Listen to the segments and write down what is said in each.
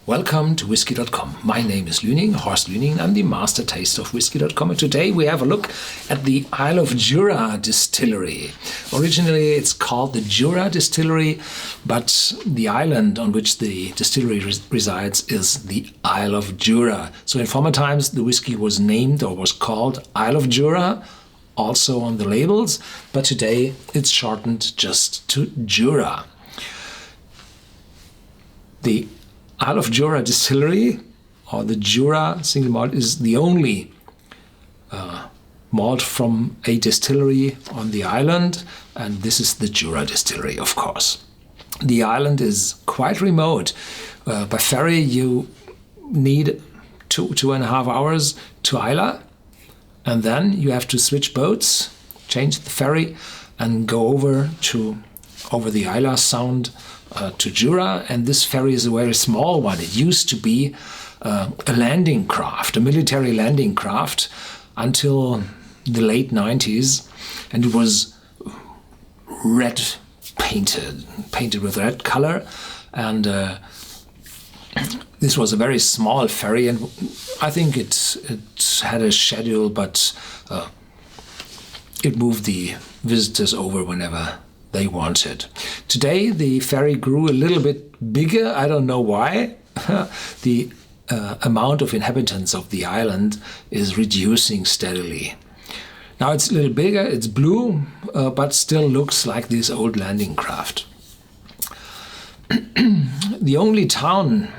Welcome to Whisky.com. My name is Luening, Horst Luening. I'm the master taster of Whisky.com, and today we have a look at the Isle of Jura Distillery. Originally it's called the Jura Distillery, but the island on which the distillery resides is the Isle of Jura. So in former times the whiskey was named or was called Isle of Jura, also on the labels, but today it's shortened just to Jura. The Isle of Jura Distillery, or the Jura single malt, is the only malt from a distillery on the island, and this is the Jura Distillery, of course. The island is quite remote. By ferry you need 2.5 hours to Islay, and then you have to switch boats, change the ferry, and go over the Islay Sound to Jura. And this ferry is a very small one. It used to be a landing craft, a military landing craft, until the late 90s, and it was red painted with red color, and this was a very small ferry, and I think it had a schedule, but it moved the visitors over whenever they wanted. Today the ferry grew a little bit bigger. I don't know why. The amount of inhabitants of the island is reducing steadily. Now it's a little bigger, it's blue, but still looks like this old landing craft. The only town,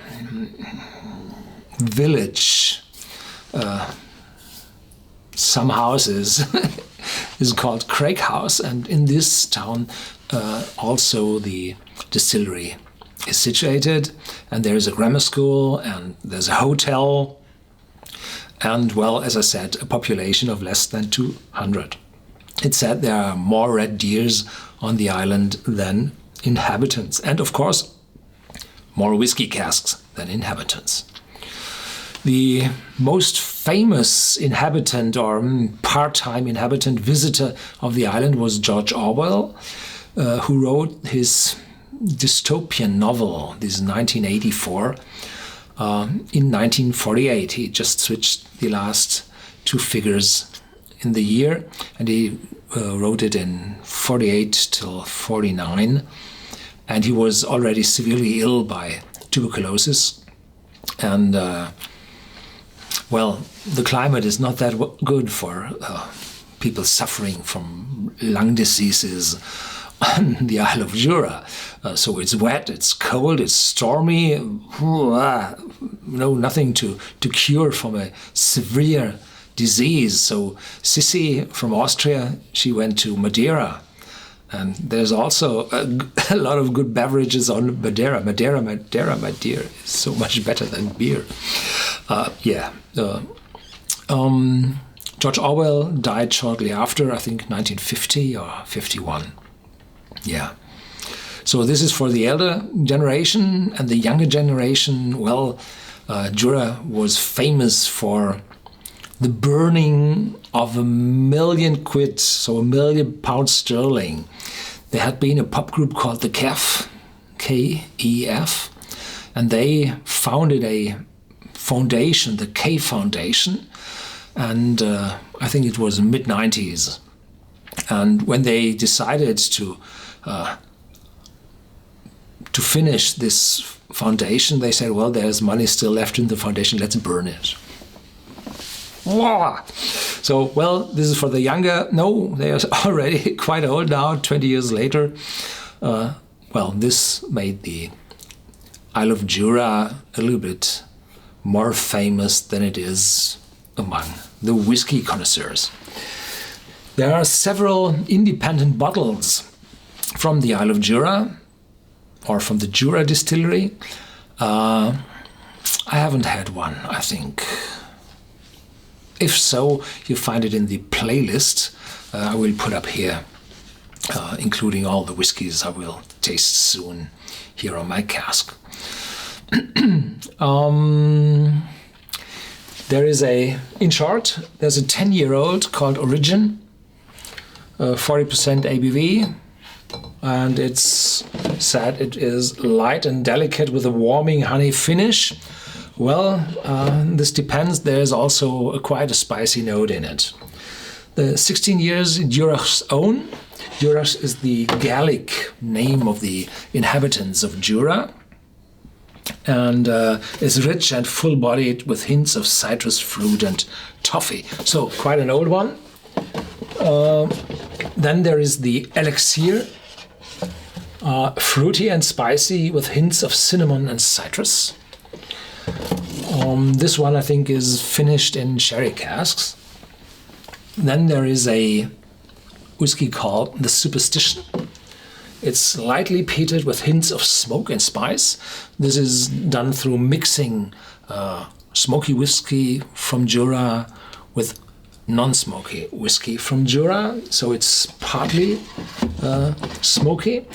village, some houses is called Craig House, and in this town also the distillery is situated, and there is a grammar school, and there's a hotel, and, well, as I said, a population of less than 200. It's said there are more red deers on the island than inhabitants, and of course more whiskey casks than inhabitants. The most famous inhabitant or part-time inhabitant visitor of the island was George Orwell, who wrote his dystopian novel, this 1984, in 1948. He just switched the last two figures in the year, and he wrote it in 48 till 49, and he was already severely ill by tuberculosis, and well, the climate is not that good for people suffering from lung diseases on the Isle of Jura. So it's wet, it's cold, it's stormy, nothing to cure from a severe disease. So Sissy from Austria, she went to Madeira. And there's also a lot of good beverages on Madeira. Madeira, my dear, is so much better than beer. George Orwell died shortly after, I think 1950 or 51. Yeah. So this is for the elder generation, and the younger generation, well, Jura was famous for the burning of £1 million, so £1 million sterling. There had been a pop group called the KEF, K-E-F, and they founded a foundation, the K Foundation, and I think it was mid-90s. And when they decided to finish this foundation, they said, well, there's money still left in the foundation, let's burn it. So, well, this is for the younger. No, they are already quite old now, 20 years later. Well, this made the Isle of Jura a little bit more famous than it is among the whiskey connoisseurs. There are several independent bottles from the Isle of Jura, or from the Jura Distillery. I haven't had one, I think. If so, you find it in the playlist I will put up here, including all the whiskies I will taste soon here on my cask. There is in short, there's a 10-year-old called Origin, 40% ABV, and it's said it is light and delicate with a warming honey finish. Well, this depends. There's also quite a spicy note in it. The 16 years Jura's own. Jura is the Gaelic name of the inhabitants of Jura, and is rich and full-bodied with hints of citrus fruit and toffee. So quite an old one. Then there is the Elixir, fruity and spicy with hints of cinnamon and citrus. This one I think is finished in sherry casks. Then there is a whiskey called the Superstition. It's lightly peated with hints of smoke and spice. This is done through mixing smoky whiskey from Jura with non-smoky whiskey from Jura, so it's partly smoky.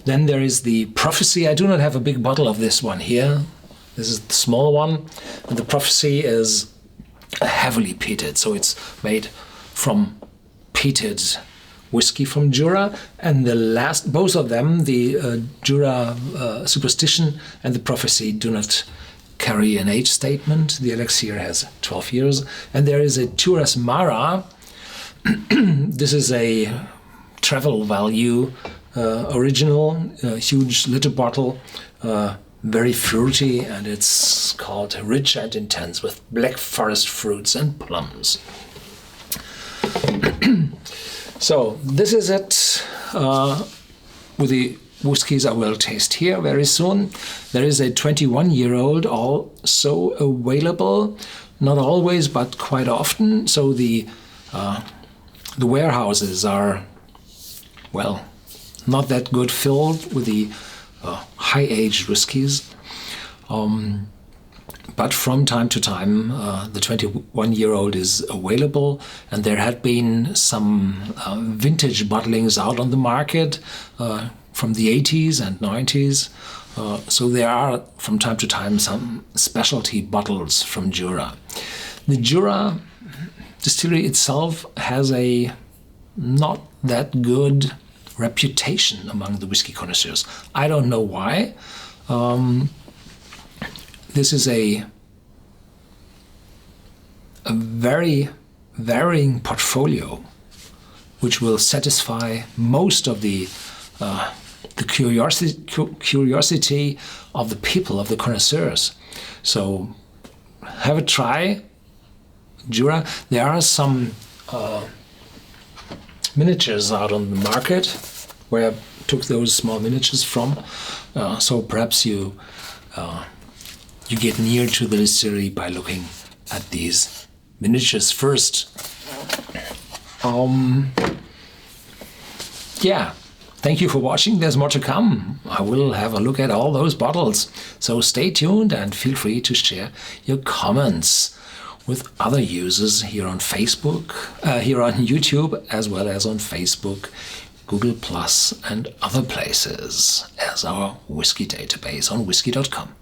Then there is the Prophecy. I do not have a big bottle of this one here. This is the small one. And the Prophecy is heavily peated, so it's made from peated whiskey from Jura. And the last, both of them, the Jura Superstition and the Prophecy, do not carry an age statement. The Elixir has 12 years. And there is a Taurus Mara. This is a travel value original, huge little bottle, very fruity, and it's called Rich and Intense with black forest fruits and plums. So this is it with the whiskies I will taste here very soon. There is a 21-year-old also available, not always but quite often. So the warehouses are, well, not that good filled with the high-aged whiskies. But from time to time, the 21-year-old is available, and there had been some vintage bottlings out on the market from the 80s and 90s. So there are, from time to time, some specialty bottles from Jura. The Jura Distillery itself has a not that good reputation among the whiskey connoisseurs. I don't know why. This is a very varying portfolio, which will satisfy most of the curiosity of the people, of the connoisseurs. So have a try, Jura. There are some miniatures out on the market where I took those small miniatures from. So perhaps you get near to the distillery by looking at these miniatures first. Yeah, thank you for watching. There's more to come. I will have a look at all those bottles. So stay tuned and feel free to share your comments with other users here on Facebook, here on YouTube, as well as on Facebook, Google Plus, and other places as our whiskey database on Whisky.com.